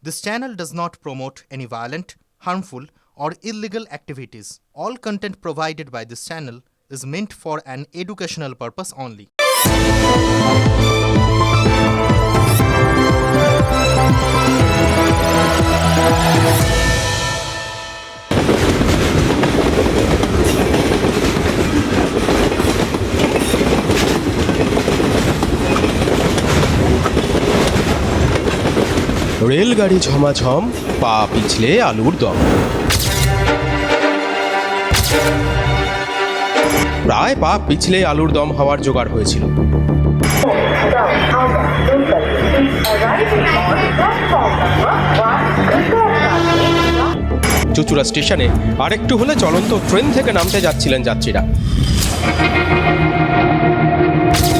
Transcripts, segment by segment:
This channel does not promote any violent, harmful, or illegal activities. All content provided by this channel is meant for an educational purpose only. রেলগাড়ি ঝমাঝম, পা পিছলে আলুর দম। প্রায় পা পিছলে আলুর দম হওয়ার জোগাড় হয়েছিল। চুচুড়া স্টেশনে আরেকটু হলে চলন্ত ট্রেন থেকে নামতে যাচ্ছিলেন যাত্রীরা,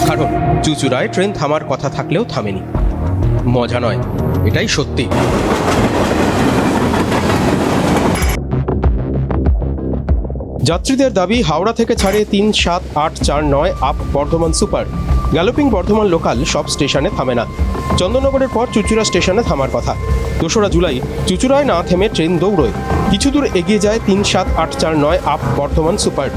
কারণ চুচুড়ায় ট্রেন থামার কথা থাকলেও থামেনি। মজা নয়, এটাই সত্যি। যাত্রীদের দাবি, হাওড়া থেকে ছাড়ে 3-7-8-4-9 up Bardhaman super. Galloping Bardhaman local সব স্টেশনে থামে না। চন্দননগরের পর চুচুড়া স্টেশনে থামার কথা। 2রা জুলাই চুচুড়ায় না থেমে ট্রেন দৌড়য়। কিছু দূর এগিয়ে যায় 3-7-8-4-9 আপ বর্ধমান সুপার।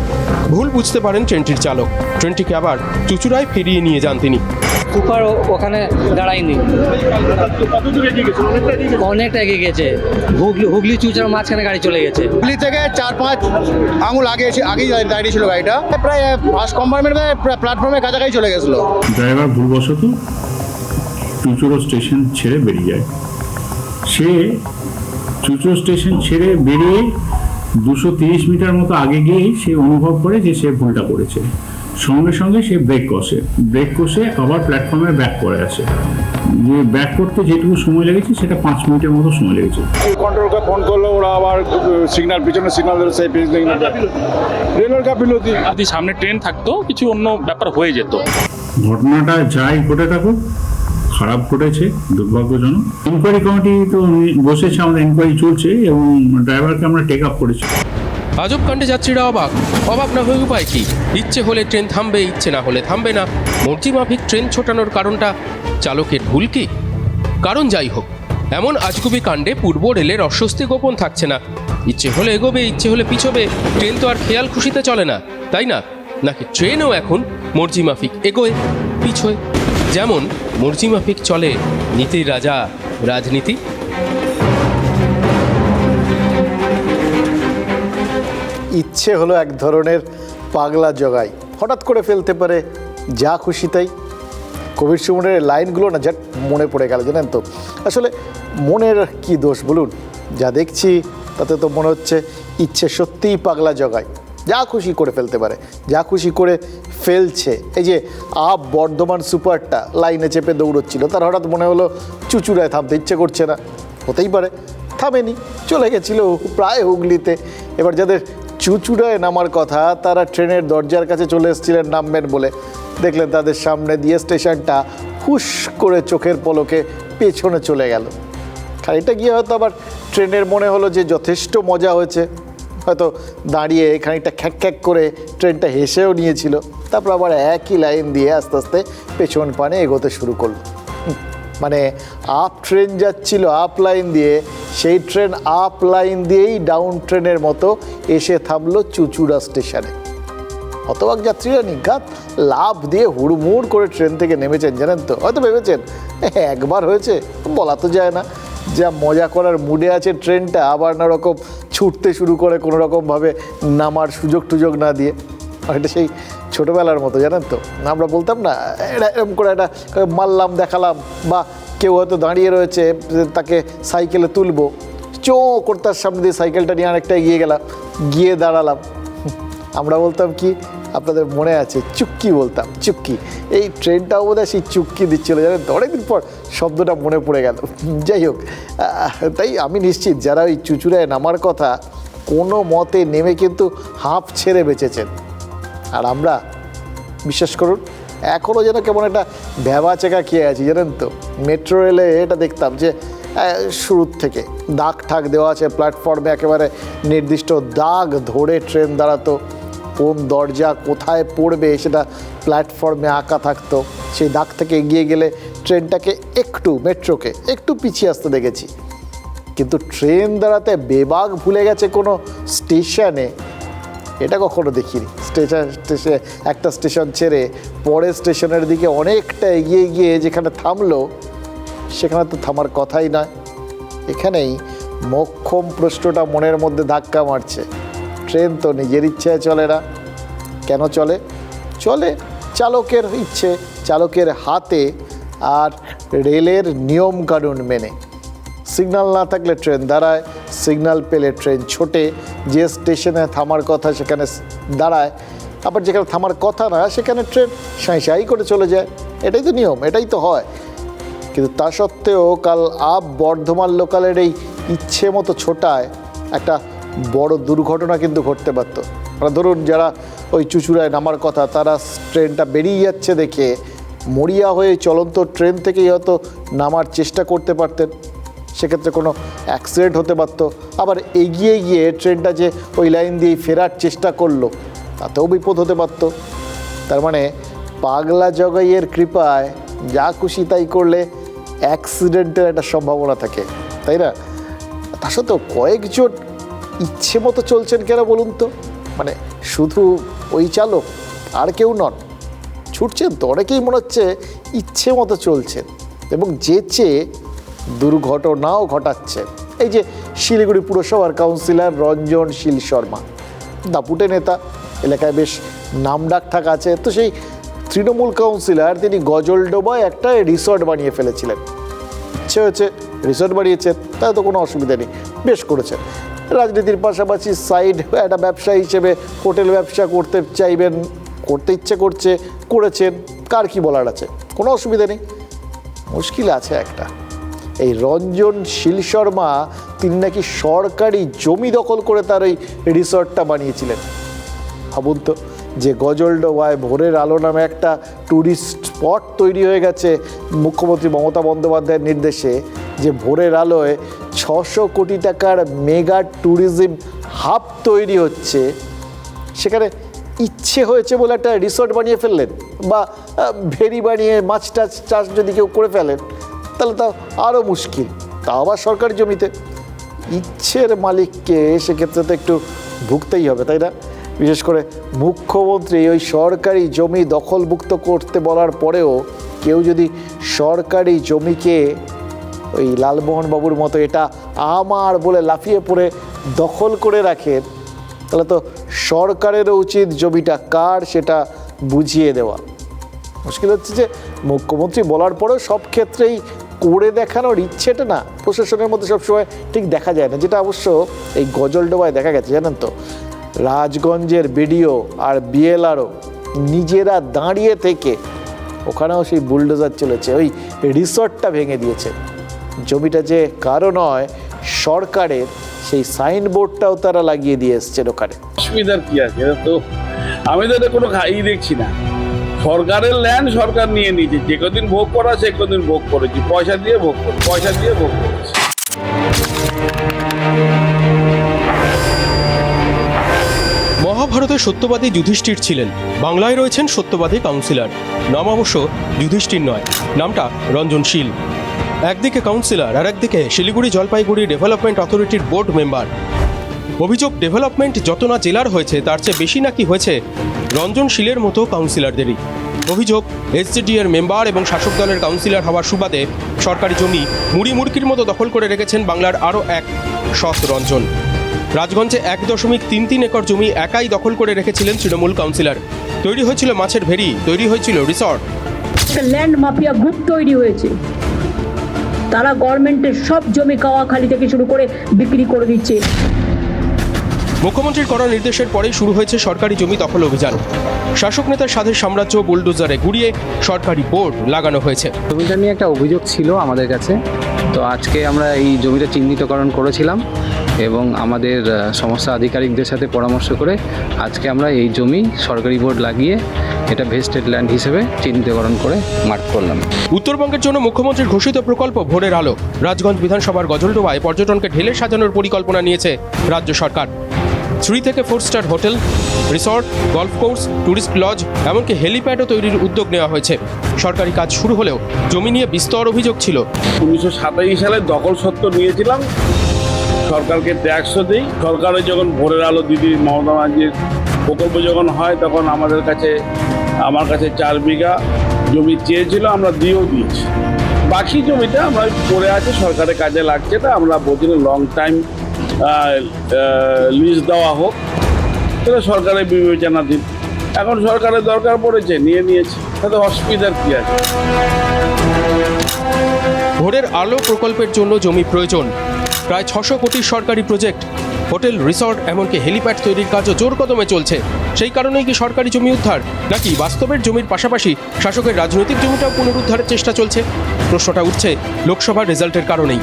ভুল বুঝতে পারেন ট্রেনটির চালক, ট্রেনটিকে আবার চুচুড়ায় ফিরিয়ে নিয়ে যান তিনি। সুপার ওখানে দাঁড়ায়নি, অনেকটা এগিয়ে গেছে। হুগলি চুচুড়ার মাঝখানে গাড়ি চলে গেছে। হুগলি থেকে 4-5 আঙুল আগেই দাঁড়িয়ে ছিল গাড়িটা, প্রায় ফার্স্ট কম্পার্টমেন্টে প্ল্যাটফর্মের কাছাকাছি চলে গেছিলো। ড্রাইভার ভুলবশত চুচুড়ো স্টেশন ছেড়ে বেরিয়ে যায়। সে চুচুড়ো স্টেশন ছেড়ে বেরিয়ে 230 মিটার মতো আগে গিয়েই সে অনুভব করে যে সে ভুলটা করেছে। সঙ্গে সঙ্গে সে ব্রেক কষে আবার প্ল্যাটফর্মে ব্যাক করে আসে। যে ব্যাক করতে যেটুকু সময় লেগেছে সেটা 5 মিনিটের মতো সময় লেগেছে। কন্ট্রোলকে ফোন করলো, ওরা আবার সিগন্যাল পিছনে সিগন্যাল দিল, সেই রেলের গাফিলতি। যদি সামনে ট্রেন থাকতো কিছু অন্য ব্যাপার হয়ে যেত। ঘটনাটা যাই ঘটে থাকুক, খারাপ ঘটেছে, দুর্ভাগ্যজনক। ইনকোয়ারি কমিটি তো বসেছে, আমাদের ইনকোয়ারি চলছে এবং ড্রাইভারকে আমরা টেক আপ করেছি। আজব কাণ্ডে যাত্রীরা অবাক না হয়ে উপায় কি? ইচ্ছে হলে ট্রেন থামবে, ইচ্ছে না হলে থামবে না। মর্জি মাফিক ট্রেন ছোটানোর কারণটা চালকের ভুল কি? কারণ যাই হোক, এমন আজগুবি কাণ্ডে পূর্ব রেলের অস্বস্তি গোপন থাকছে না। ইচ্ছে হলে এগোবে, ইচ্ছে হলে পিছবে। ট্রেন তো আর খেয়াল খুশিতে চলে না, তাই না? নাকি ট্রেনও এখন মর্জি মাফিক এগোয় পিছোয়? যেমন মর্জি মাফিক চলে নীতির রাজা রাজনীতি। ইচ্ছে হলো এক ধরনের পাগলা জগাই, হঠাৎ করে ফেলতে পারে যা খুশি তাই। কবির সুমনের লাইনগুলো না যাক মনে পড়ে গেল, জানেন তো। আসলে মনের কি দোষ বলুন, যা দেখছি তাতে তো মনে হচ্ছে ইচ্ছে সত্যিই পাগলা জগাই, যা খুশি করে ফেলতে পারে, যা খুশি করে ফেলছে। এই যে আপ বর্ধমান সুপারটা লাইনে চেপে দৌড়চ্ছিল, তার হঠাৎ মনে হলো চুচুড়ায় থামতে ইচ্ছে করছে না, হতেই পারে, থামেনি, চলে গেছিল প্রায় হুগলিতে। এবার যাদের চুচুড়ায় নামার কথা তারা ট্রেনের দরজার কাছে চলে এসেছিলেন নামবেন বলে, দেখলেন তাদের সামনে দিয়ে স্টেশনটা হুশ করে চোখের পলকে পেছনে চলে গেল। খানিকটা গিয়ে হয়তো আবার ট্রেনের মনে হলো যে যথেষ্ট মজা হয়েছে, হয়তো দাঁড়িয়ে খানিকটা খ্যাক করে ট্রেনটা হেসেও নিয়েছিল। তারপর আবার একই লাইন দিয়ে আস্তে আস্তে পেছন পানে এগোতে শুরু করলো। মানে আপ ট্রেন যাচ্ছিল আপ লাইন দিয়ে, সেই ট্রেন আপ লাইন দিয়েই ডাউন ট্রেনের মতো এসে থামলো চুচুড়া স্টেশনে। হতবাক যাত্রীরা নিঘাত লাফ দিয়ে হুড়মুড় করে ট্রেন থেকে নেমেছেন, জানেন তো। হয়তো ভেবেছেন একবার হয়েছে, বলা তো যায় না, যা মজা করার মুডে আছে ট্রেনটা, আবার না রকম ছুটতে শুরু করে কোনো রকমভাবে নামার সুযোগ না দিয়ে। এটা সেই ছোটোবেলার মতো, জানেন তো। আমরা বলতাম না, এরকম করে একটা মারলাম দেখালাম, বা কেউ হয়তো দাঁড়িয়ে রয়েছে, তাকে সাইকেলে তুলবো, করতে তার সামনে দিয়ে সাইকেলটা নিয়ে অনেকটা এগিয়ে গেলাম, গিয়ে দাঁড়ালাম। আমরা বলতাম কি, আপনাদের মনে আছে, চুক্কি বলতাম, চুক্কি। এই ট্রেনটাও বোধহয় সেই চুক্কি দিচ্ছিল, জানেন তো। অনেকদিন পর শব্দটা মনে পড়ে গেল। যাই হোক, তাই আমি নিশ্চিত যারা ওই চুচুড়ায় নামার কথা কোনো মতে নেমে কিন্তু হাঁপ ছেড়ে বেঁচেছেন। আর আমরা, বিশ্বাস করুন, এখনও যেন কেমন একটা ভ্যাবা চেকা খেয়ে আছি, জানেন তো। মেট্রো রেলে এটা দেখতাম যে শুরুর থেকে দাগ ঠাক দেওয়া আছে প্ল্যাটফর্মে, একেবারে নির্দিষ্ট দাগ ধরে ট্রেন দাঁড়াতো। কোন দরজা কোথায় পড়বে সেটা প্ল্যাটফর্মে আঁকা থাকতো। সেই দাগ থেকে এগিয়ে গেলে ট্রেনটাকে মেট্রোকে একটু পিছিয়ে আসতে দেখেছি। কিন্তু ট্রেন দাঁড়াতে বেবাগ ভুলে গেছে কোনো স্টেশনে, এটা কখনো দেখিনি। একটা স্টেশন ছেড়ে পরের স্টেশনের দিকে অনেকটা এগিয়ে গিয়ে যেখানে থামলো সেখানে তো থামার কথাই নয়। এখানেই মোক্ষম প্রশ্নটা মনের মধ্যে ধাক্কা মারছে। ট্রেন তো নিজের ইচ্ছায় চলে না, কেন চলে? চলে চালকের ইচ্ছে, চালকের হাতে, আর রেলের নিয়মকানুন মেনে। সিগন্যাল না থাকলে ট্রেন দাঁড়ায়, সিগন্যাল পেলে ট্রেন ছোটে, যে স্টেশনে থামার কথা সেখানে দাঁড়ায়, আবার যেখানে থামার কথা না সেখানে ট্রেন সাঁই সাঁই করে চলে যায়। এটাই তো নিয়ম, এটাই তো হয়। কিন্তু তা সত্ত্বেও কাল আপ বর্ধমান লোকালের এই ইচ্ছে মতো ছোটায় একটা বড় দুর্ঘটনা কিন্তু ঘটতে পারত। মানে ধরুন যারা ওই চুঁচুড়ায় নামার কথা, তারা ট্রেনটা বেরিয়ে যাচ্ছে দেখে মরিয়া হয়ে চলন্ত ট্রেন থেকেই হয়তো নামার চেষ্টা করতে পারতেন, সেক্ষেত্রে কোনো অ্যাক্সিডেন্ট হতে পারতো। আবার এগিয়ে গিয়ে ট্রেনটা যে ওই লাইন দিয়েই ফেরার চেষ্টা করলো, তাতেও বিপদ হতে পারত। তার মানে পাগলা জগাইয়ের কৃপায় যা খুশি তাই করলে অ্যাক্সিডেন্টের একটা সম্ভাবনা থাকে, তাই না? তার সত্ত্বেও কয়েকজন ইচ্ছে মতো চলছেন কেন বলুন তো? মানে শুধু ওই চালক, আর কেউ নন, ছুটছেন তো অনেকেই মনে হচ্ছে ইচ্ছে মতো চলছেন এবং যেচে দুর্ঘটনাও ঘটাচ্ছে। এই যে শিলিগুড়ি পুরসভার কাউন্সিলর রঞ্জন শীল শর্মা, দাপুটে নেতা, এলাকায় বেশ নামডাক থাকা আছে, তো সেই তৃণমূল কাউন্সিলর তিনি গজলডোবায় একটা রিসর্ট বানিয়ে ফেলেছিলেন। ইচ্ছে হয়েছে রিসর্ট বানিয়েছেন, তাই তো কোনো অসুবিধা নেই, বেশ করেছেন। রাজনীতির পাশাপাশি সাইড একটা ব্যবসা হিসেবে হোটেল ব্যবসা করতে চাইবেন, করতে ইচ্ছে করছে, করেছেন, কার কি বলার আছে, কোনো অসুবিধা নেই। মুশকিল আছে একটা, এই রঞ্জন শীল শর্মা তিনি নাকি সরকারি জমি দখল করে তার ওই রিসর্টটা বানিয়েছিলেন। ভাবুন তো, যে গজলডোবায় ভোরের আলো নামে একটা ট্যুরিস্ট স্পট তৈরি হয়ে গেছে মুখ্যমন্ত্রী মমতা বন্দ্যোপাধ্যায়ের নির্দেশে, যে ভোরের আলোয় 600 কোটি টাকার মেগা ট্যুরিজম হাব তৈরি হচ্ছে, সেখানে ইচ্ছে হয়েছে বলে একটা রিসর্ট বানিয়ে ফেললেন, বা ভেরি বানিয়ে মাছ টাছ চাষ যদি কেউ করে ফেলেন, তাহলে তা আরও মুশকিল, তা আবার সরকারি জমিতে। ইচ্ছের মালিককে সেক্ষেত্রে তো একটু ভুগতেই হবে, তাই না? বিশেষ করে মুখ্যমন্ত্রী ওই সরকারি জমি দখলমুক্ত করতে বলার পরেও কেউ যদি সরকারি জমিকে ওই লালমোহন বাবুর মতো এটা আমার বলে লাফিয়ে পড়ে দখল করে রাখেন, তাহলে তো সরকারেরও উচিত জমিটা কার সেটা বুঝিয়ে দেওয়া। মুশকিল হচ্ছে যে মুখ্যমন্ত্রী বলার পরেও সব ক্ষেত্রেই করে দেখানোর ইচ্ছেটা না প্রশাসনের মধ্যে সবসময় ঠিক দেখা যায় না, যেটা অবশ্য এই গজলডোবায় দেখা গেছে। জানেন তো, রাজগঞ্জের বিডিও আর বিএলআরও নিজেরা দাঁড়িয়ে থেকে ওখানেও সেই বুলডোজার চলেছে, ওই রিসর্টটা ভেঙে দিয়েছে। জমিটা যে কারো নয় সরকারের, সেই সাইনবোর্ডটাও তারা লাগিয়ে দিয়ে এসছেন ওখানে। অসুবিধার কি আছে? তো আমি তো এটা কোনো খাই দেখছি না। সরকারের ল্যান্ড সরকার নিয়ে নিয়েছে, যে কদিন ভোগ করা সে কদিন ভোগ করেছি, পয়সা দিয়ে ভোগ করেছি, পয়সা দিয়ে ভোগ করেছি। মহাভারতের সত্যবাদী যুধিষ্ঠির ছিলেন, বাংলায় রয়েছেন সত্যবাদী কাউন্সিলর। নাম অবশ্য যুধিষ্ঠির নয়, নামটা রঞ্জন শীল। একদিকে কাউন্সিলর আর একদিকে শিলিগুড়ি জলপাইগুড়ি ডেভেলপমেন্ট অথরিটির বোর্ড মেম্বার। অভিযোগ, ডেভেলপমেন্ট যত না জেলার হয়েছে তার চেয়ে বেশি নাকি হয়েছে রঞ্জন শীলের মতো কাউন্সিলরদেরই। অভিযোগ, এসজেডি এর মেম্বার এবং শাসক দলের কাউন্সিলর হওয়ার সুবাদে সরকারি জমি মুড়ি মুড়কির মতো দখল করে রেখেছেন বাংলার আরও এক সৎ রঞ্জন। রাজগঞ্জে 1.33 একর জমি একাই দখল করে রেখেছিলেন তৃণমূল কাউন্সিলর। তৈরি হয়েছিল মাছের ভেরি, তৈরি হয়েছিল রিসর্ট। ল্যান্ড মাফিয়া গ্রুপ তৈরি হয়েছে, তারা গভর্নমেন্টের সব জমি কাওয়াখালী থেকে শুরু করে বিক্রি করে দিচ্ছে। মুখ্যমন্ত্রীর করা নির্দেশের পরেই শুরু হয়েছে সরকারি জমি দখল অভিযান। শাসক নেতার সাধের সাম্রাজ্য বুলডোজারে ঘুরিয়ে সরকারি বোর্ড লাগানো হয়েছে। জমিটা নিয়ে একটা অভিযোগ ছিল আমাদের কাছে, তো আজকে আমরা এই জমিটা চিহ্নিতকরণ করেছিলাম এবং আমাদের সমস্ত আধিকারিকদের সাথে পরামর্শ করে আজকে আমরা এই জমি সরকারি বোর্ড লাগিয়ে এটা ভেস্টেড ল্যান্ড হিসেবে চিহ্নিতকরণ করে মার্ক করলাম। উত্তরবঙ্গের জন্য মুখ্যমন্ত্রীর ঘোষিত প্রকল্প ভোরের আলো। রাজগঞ্জ বিধানসভার গজলডোবায় পর্যটনকে ঢেলে সাজানোর পরিকল্পনা নিয়েছে রাজ্য সরকার। 3 থেকে 4 star hotel, resort, golf course, tourist lodge, এমনকি হেলিপ্যাডও তৈরির উদ্যোগ নেওয়া হয়েছে। সরকারি কাজ শুরু হলেও জমি নিয়ে বিস্তর অভিযোগ ছিল। 1927 সালে দখল সত্ত্ব নিয়েছিলাম, সরকারকে ট্যাক্সও দিই। সরকারের যখন ভোরের আলো দিদি মমতা ব্যানার্জির প্রকল্প যখন হয় তখন আমার কাছে 4 বিঘা জমি চেয়েছিল, আমরা দিয়েও দিয়েছি। বাকি জমিটা আমরা পড়ে আছে, সরকারের কাজে লাগছে না, আমরা বলছি লং টাইম লিজ দেওয়া হোক, সেটা সরকারের বিবেচনাধীন। এখন সরকারের দরকার পড়েছে, নিয়েছে, তাতে অসুবিধার কী আছে? ভোরের আলো প্রকল্পের জন্য জমি প্রয়োজন। প্রায় 600 কোটির সরকারি প্রজেক্ট, হোটেল, রিসর্ট, এমনকি হেলিপ্যাড তৈরির কাজও জোর কদমে চলছে। সেই কারণেই কি সরকারি জমি উদ্ধার, নাকি বাস্তবের জমির পাশাপাশি শাসকের রাজনৈতিক জমিটাও পুনরুদ্ধারের চেষ্টা চলছে? প্রশ্নটা উঠছে লোকসভার রেজাল্টের কারণেই।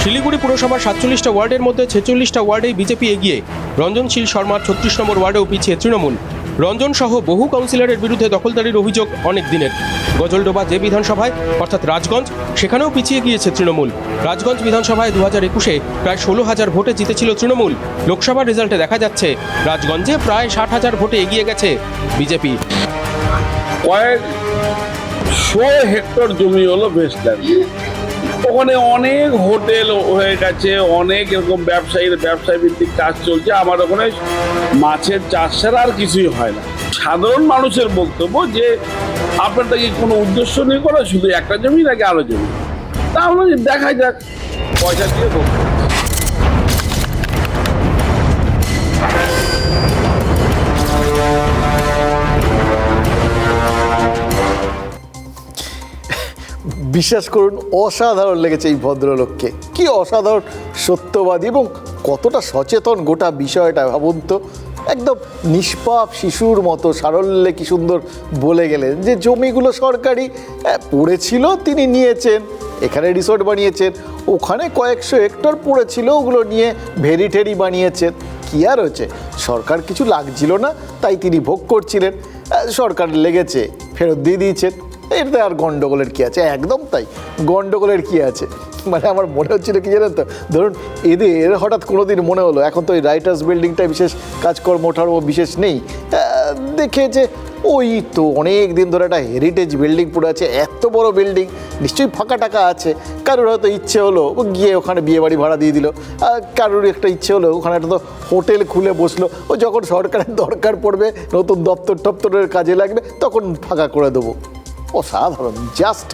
শিলিগুড়ি পুরসভার 47টা ওয়ার্ডের মধ্যে 46টা ওয়ার্ডেই বিজেপি এগিয়ে। রঞ্জনশীল শর্মার 36 নম্বর ওয়ার্ডেও পিছিয়ে তৃণমূল। রঞ্জন সহ বহু কাউন্সিলরের বিরুদ্ধে দখলদারির অভিযোগ অনেক দিনের। গজলডোবা যে বিধানসভায়, অর্থাৎ রাজগঞ্জ, সেখানেও পিছিয়ে গিয়েছে তৃণমূল। রাজগঞ্জ বিধানসভায় 2021-এ প্রায় 16,000 ভোটে জিতেছিল তৃণমূল। লোকসভার রেজাল্টে দেখা যাচ্ছে রাজগঞ্জে প্রায় 60,000 ভোটে এগিয়ে গেছে বিজেপি। কয়েকশো হেক্টর জমি হলো ভেস্টল্যান্ড, ওখানে অনেক হোটেল হয়ে গেছে, অনেক এরকম ব্যবসায় ভিত্তিক কাজ চলছে। আমার ওখানে মাছের চাষ ছাড়া আর কিছুই হয় না। সাধারণ মানুষের বক্তব্য যে আপনারটা কি কোনো উদ্দেশ্য নেই করা, শুধু একটা জমি নাকি আরো জমি? তাহলে দেখা যাক, পয়সা দিয়ে ভোট। বিশ্বাস করুন, অসাধারণ লেগেছে এই ভদ্রলোককে। কি অসাধারণ সত্যবাদী এবং কতটা সচেতন গোটা বিষয়টা ভাবুন তো। একদম নিষ্পাপ শিশুর মতো সারল্যে কি সুন্দর বলে গেলেন যে জমিগুলো সরকারি পড়েছিল, তিনি নিয়েছেন, এখানে রিসোর্ট বানিয়েছেন, ওখানে কয়েকশো হেক্টর পড়েছিল, ওগুলো নিয়ে ভেরি ঠেরি বানিয়েছেন। কী আর হয়েছে, সরকার কিছু লাগছিল না তাই তিনি ভোগ করছিলেন, সরকার লেগেছে ফেরত দিয়ে দিয়েছেন। এটাতে আর গন্ডগোলের কী আছে? একদম তাই, গন্ডগোলের কী আছে? মানে আমার মনে হচ্ছিল কি জানেন তো, ধরুন এদের হঠাৎ কোনো দিন মনে হলো, এখন তো ওই রাইটার্স বিল্ডিংটা বিশেষ কাজকর্ম ওঠার বিশেষ নেই, দেখে যে ওই তো অনেক দিন ধরে একটা হেরিটেজ বিল্ডিং পড়ে আছে, এত বড় বিল্ডিং, নিশ্চয়ই ফাঁকা টাকা আছে। কারোর হয়তো ইচ্ছে হলো গিয়ে ওখানে বিয়ে বাড়ি ভাড়া দিয়ে দিল, কারোর একটা ইচ্ছে হলো ওখানে একটা তো হোটেল খুলে বসলো, ও যখন সরকারের দরকার পড়বে, নতুন দপ্তর টপ্তরের কাজে লাগবে, তখন ফাঁকা করে দেবো। অসাধারণ, জাস্ট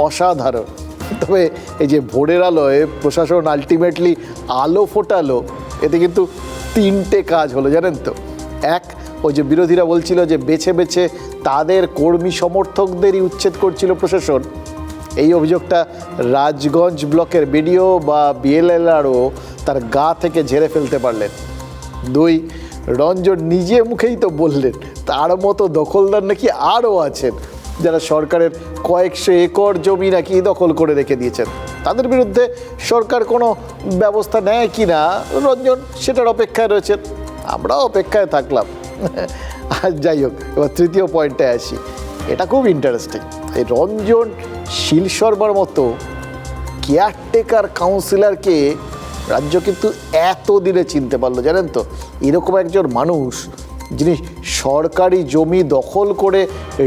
অসাধারণ। তবে এই যে ভোরের আলোয় প্রশাসন আলটিমেটলি আলো ফোটালো, এতে কিন্তু 3টে কাজ হলো জানেন তো। এক, ওই যে বিরোধীরা বলছিল যে বেছে বেছে তাদের কর্মী সমর্থকদেরই উচ্ছেদ করছিল প্রশাসন, এই অভিযোগটা রাজগঞ্জ ব্লকের বিডিও বা বিএলএলআরও তার গা থেকে ঝেড়ে ফেলতে পারলেন। 2, রঞ্জন নিজে মুখেই তো বললেন তার মতো দখলদার নাকি আরও আছেন, যারা সরকারের কয়েকশো একর জমি নাকি দখল করে রেখে দিয়েছেন। তাদের বিরুদ্ধে সরকার কোনো ব্যবস্থা নেয় কি না রঞ্জন সেটার অপেক্ষায় রয়েছেন, আমরাও অপেক্ষায় থাকলাম। আর যাই হোক, এবার 3য় পয়েন্টে আসি। এটা খুব ইন্টারেস্টিং। এই রঞ্জন শীল শর্মার মতো কেয়ারটেকার কাউন্সিলরকে রাজ্য কিন্তু এত দিনে চিনতে পারলো জানেন তো। এরকম একজন মানুষ যিনি সরকারি জমি দখল করে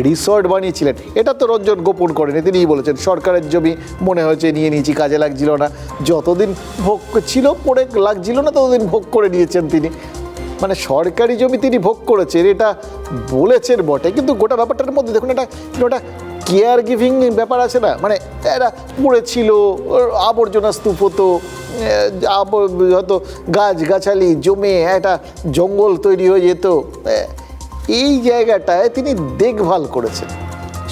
রিসর্ট বানিয়েছিলেন, এটা তো রঞ্জন গোপন করেনি, তিনিই বলেছেন সরকারের জমি মনে হয়েছে নিয়ে নিয়েছি, কাজে লাগছিল না, যতদিন ভোগ ছিল পড়ে লাগছিল না ততদিন ভোগ করে নিয়েছেন তিনি। মানে সরকারি জমি তিনি ভোগ করেছেন এটা বলেছেন বটে, কিন্তু গোটা ব্যাপারটার মধ্যে দেখুন একটা কেয়ার গিভিং ব্যাপার আছে না। মানে এরা পড়েছিল, আবর্জনা স্তূপ হতো, হয়তো গাছগাছালি জমে একটা জঙ্গল তৈরি হয়ে যেত, এই জায়গাটায় তিনি দেখভাল করেছেন।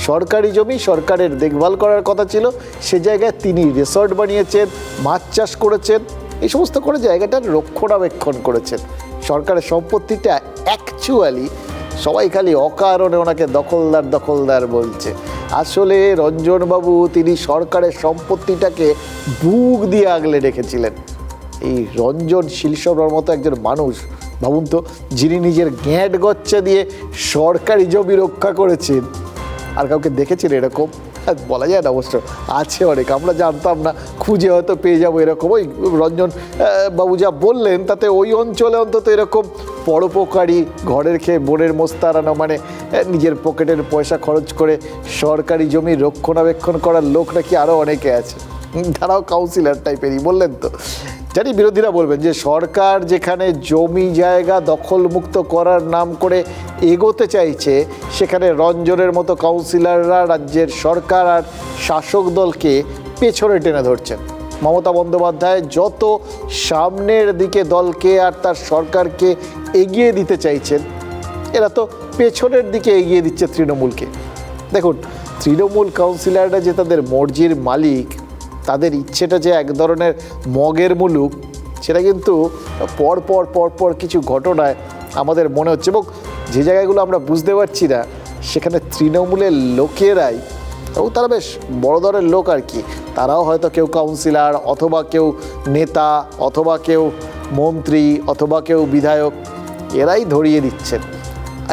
সরকারি জমি সরকারের দেখভাল করার কথা ছিল, সে জায়গায় তিনি রিসর্ট বানিয়েছেন, মাছ চাষ করেছেন, এই সমস্ত করে জায়গাটার রক্ষণাবেক্ষণ করেছেন। সরকারের সম্পত্তিটা অ্যাকচুয়ালি সবাই খালি অকারণে ওনাকে দখলদার বলছে। আসলে রঞ্জনবাবু তিনি সরকারের সম্পত্তিটাকে বুক দিয়ে আগলে রেখেছিলেন। এই রঞ্জন শীল শর্মার মতো একজন মানুষ ভাবুন তো, যিনি নিজের গ্যাঁট গচ্চা দিয়ে সরকারি জমি রক্ষা করেছেন, আর কাউকে দেখেছেন এরকম? বলা যায় না, অবশ্য আছে অনেক, আমরা জানতাম না, খুঁজে হয়তো পেয়ে যাবো এরকম। ওই রঞ্জন বাবু যা বললেন তাতে ওই অঞ্চলে অন্তত এরকম পরোপকারী, ঘরের খেয়ে বোনের মোস্তারানো, মানে নিজের পকেটের পয়সা খরচ করে সরকারি জমি রক্ষণাবেক্ষণ করার লোক নাকি আরও অনেকে আছে, তারাও কাউন্সিলর টাইপেরই বললেন তো। জানি বিরোধীরা বলবেন যে সরকার যেখানে জমি জায়গা দখলমুক্ত করার নাম করে এগোতে চাইছে, সেখানে রঞ্জনের মতো কাউন্সিলররা রাজ্যের সরকার আর শাসক দলকে পেছনে টেনে ধরছেন। মমতা বন্দ্যোপাধ্যায় যত সামনের দিকে দলকে আর তার সরকারকে এগিয়ে দিতে চাইছেন, এরা তো পেছনের দিকে এগিয়ে দিচ্ছে তৃণমূলকে। দেখুন, তৃণমূল কাউন্সিলররা যে তাদের মর্জির মালিক, তাদের ইচ্ছেটা যে এক ধরনের মগের মুলুক, সেটা কিন্তু পরপর কিছু ঘটনায় আমাদের মনে হচ্ছে। এবং যে জায়গাগুলো আমরা বুঝতে পারছি না, সেখানে তৃণমূলের লোকেরাই, এবং তারা বেশ বড় ধরনের লোক আর কি, তারাও হয়তো কেউ কাউন্সিলর, অথবা কেউ নেতা, অথবা কেউ মন্ত্রী, অথবা কেউ বিধায়ক, এরাই ধরিয়ে দিচ্ছেন।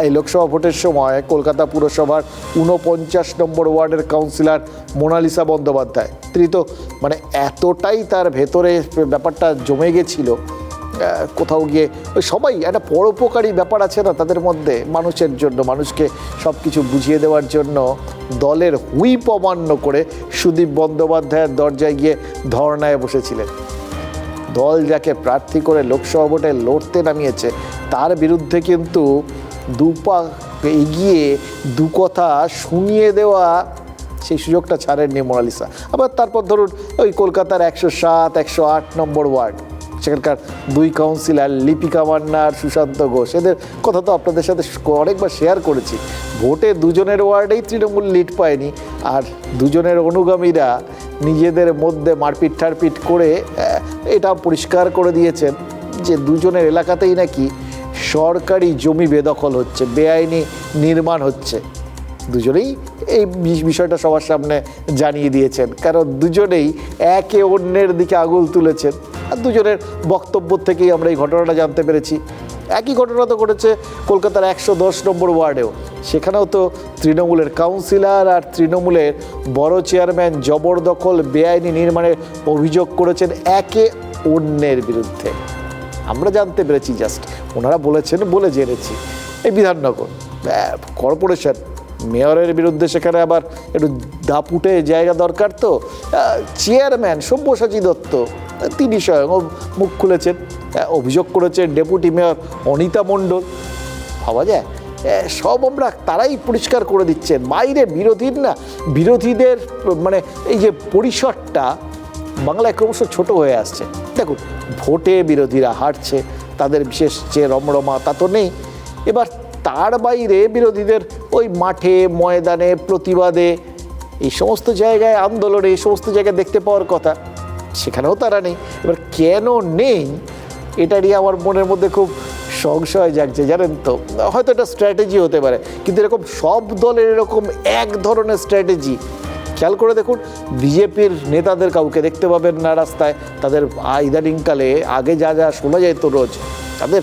এই লোকসভা ভোটের সময় কলকাতা পুরসভার 49 নম্বর ওয়ার্ডের কাউন্সিলর মোনালিসা বন্দ্যোপাধ্যায়, তিনি তো মানে এতটাই তার ভেতরে ব্যাপারটা জমে গেছিল, কোথাও গিয়ে ওই সবাই একটা পরোপকারী ব্যাপার আছে না তাদের মধ্যে, মানুষের জন্য, মানুষকে সব কিছু বুঝিয়ে দেওয়ার জন্য দলের হুইপ অমান্য করে সুদীপ বন্দ্যোপাধ্যায়ের দরজায় গিয়ে ধর্নায় বসেছিলেন। দল যাকে প্রার্থী করে লোকসভা ভোটে লড়তে নামিয়েছে, তার বিরুদ্ধে কিন্তু দুপা এগিয়ে দু কথা শুনিয়ে দেওয়া, সেই সুযোগটা ছাড়েননি মোনালিসা। আবার তারপর ধরুন ওই কলকাতার 107, 108 নম্বর ওয়ার্ড, সেখানকার দুই কাউন্সিলর লিপিকা মান্না আর সুশান্ত ঘোষ, এদের কথা তো আপনাদের সাথে অনেকবার শেয়ার করেছি। ভোটে দুজনের ওয়ার্ডেই তৃণমূল লিড পায়নি, আর দুজনের অনুগামীরা নিজেদের মধ্যে মারপিট ঠারপিট করে এটা পরিষ্কার করে দিয়েছেন যে দুজনের এলাকাতেই নাকি সরকারি জমি বেদখল হচ্ছে, বেআইনি নির্মাণ হচ্ছে। দুজনেই এই বিষয়টা সবার সামনে জানিয়ে দিয়েছেন, কারণ দুজনেই একে অন্যের দিকে আঙুল তুলেছেন। আর দুজনের বক্তব্য থেকেই আমরা এই ঘটনাটা জানতে পেরেছি। একই ঘটনা তো ঘটেছে কলকাতার 110 নম্বর ওয়ার্ডেও। সেখানেও তো তৃণমূলের কাউন্সিলর আর তৃণমূলের বড় চেয়ারম্যান জবরদখল, বেআইনি নির্মাণের অভিযোগ করেছেন একে অন্যের বিরুদ্ধে। আমরা জানতে পেরেছি, জাস্ট ওনারা বলেছেন বলে জেনেছি। এই বিধাননগর কর্পোরেশন মেয়রের বিরুদ্ধে সেখানে আবার একটু দাপুটে জায়গা দরকার, তো চেয়ারম্যান সব্যসাচী দত্ত তিনি স্বয়ং মুখ খুলেছেন, অভিযোগ করেছেন ডেপুটি মেয়র অনিতা মণ্ডল। ভাবা যায়, সব আমরা তারাই পরিষ্কার করে দিচ্ছেন। বাইরে বিরোধীদের মানে এই যে পরিসরটা বাংলায় ক্রমশ ছোট হয়ে আসছে। দেখুন, ভোটে বিরোধীরা হারছে, তাদের বিশেষ যে রমরমা তা তো নেই। এবার তার বাইরে বিরোধীদের ওই মাঠে ময়দানে প্রতিবাদে, এই সমস্ত জায়গায় আন্দোলনে, এই সমস্ত জায়গায় দেখতে পাওয়ার কথা, সেখানেও তারা নেই। এবার কেন নেই এটা নিয়ে আমার মনের মধ্যে খুব সংশয় জাগছে, জানেন তো। হয়তো এটা স্ট্র্যাটেজি হতে পারে, কিন্তু এরকম সব দলের এরকম এক ধরনের স্ট্র্যাটেজি খেয়াল করে দেখুন। বিজেপির নেতাদের কাউকে দেখতে পাবেন না রাস্তায়, তাদের ইদানিংকালে আগে যা যা শোনা যায় তো রোজ, তাদের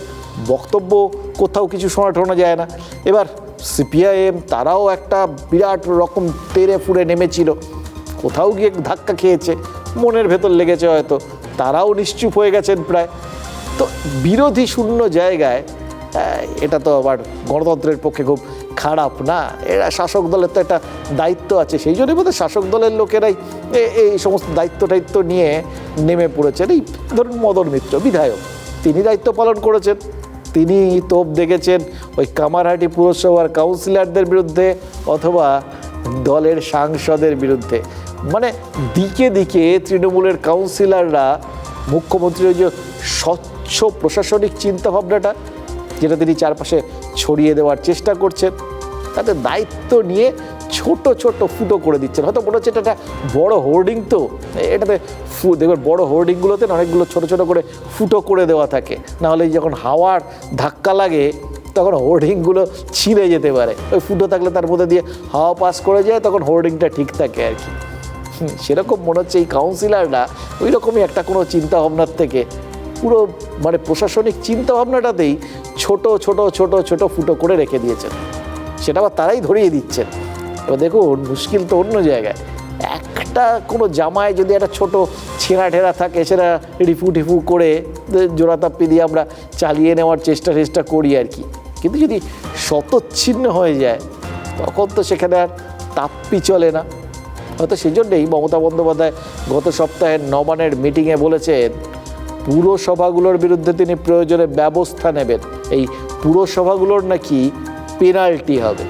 বক্তব্য কোথাও কিছু শোনা যায় না। এবার সিপিআইএম তারাও একটা বিরাট রকম তেড়ে ফুড়ে নেমেছিল, কোথাও গিয়ে ধাক্কা খেয়েছে, মনের ভেতর লেগেছে হয়তো, তারাও নিশ্চুপ হয়ে গেছেন প্রায়। তো বিরোধী শূন্য জায়গায় এটা তো আবার গণতন্ত্রের পক্ষে খুব খারাপ না। এরা শাসক দলের তো একটা দায়িত্ব আছে, সেই জন্যই বোধহয় শাসক দলের লোকেরাই এই সমস্ত দায়িত্ব নিয়ে নেমে পড়েছেন। এই ধরুন মদন মিত্র বিধায়ক, তিনি দায়িত্ব পালন করেছেন, তিনি তোপ দেখেছেন ওই কামারহাটি পুরসভার কাউন্সিলরদের বিরুদ্ধে অথবা দলের সাংসদের বিরুদ্ধে। মানে দিকে দিকে তৃণমূলের কাউন্সিলররা মুখ্যমন্ত্রীর যে স্বচ্ছ প্রশাসনিক চিন্তাভাবনাটা, যেটা তিনি চারপাশে ছড়িয়ে দেওয়ার চেষ্টা করছেন, তাদের দায়িত্ব নিয়ে ছোট ছোট ফুটো করে দিচ্ছেন। হয়তো মনে হচ্ছে এটা একটা বড় হোর্ডিং, তো এটাতে দেখবেন বড় হোর্ডিংগুলোতে অনেকগুলো ছোট ছোট করে ফুটো করে দেওয়া থাকে, নাহলে যখন হাওয়ার ধাক্কা লাগে তখন হোর্ডিংগুলো ছিঁড়ে যেতে পারে। ওই ফুটো থাকলে তার মধ্যে দিয়ে হাওয়া পাস করে যায়, তখন হোর্ডিংটা ঠিক থাকে আর কি। সেরকম মনে হচ্ছে এই কাউন্সিলররা ওই রকমই একটা কোনো চিন্তাভাবনার থেকে পুরো মানে প্রশাসনিক চিন্তাভাবনাটাতেই ছোট ছোট ছোট ছোট ফুটো করে রেখে দিয়েছেন, সেটা আবার তারাই ধরিয়ে দিচ্ছেন। এবার দেখুন, মুশকিল তো অন্য জায়গায়। একটা কোনো জামায় যদি একটা ছোট ছেঁড়া ঢেরা থাকে, সেটা রিফু করে জোড়াতাপ্পি দিয়ে আমরা চালিয়ে নেওয়ার চেষ্টা করি আর কি। কিন্তু যদি শতচ্ছিন্ন হয়ে যায়, তখন তো সেখানে আর তাপ্পি চলে না। হয়তো সেই জন্যেই মমতা বন্দ্যোপাধ্যায় গত সপ্তাহের নবান্নের মিটিংয়ে বলেছেন, পুরসভাগুলোর বিরুদ্ধে তিনি প্রয়োজনে ব্যবস্থা নেবেন। এই পুরসভাগুলোর নাকি পেনাল্টি হবে।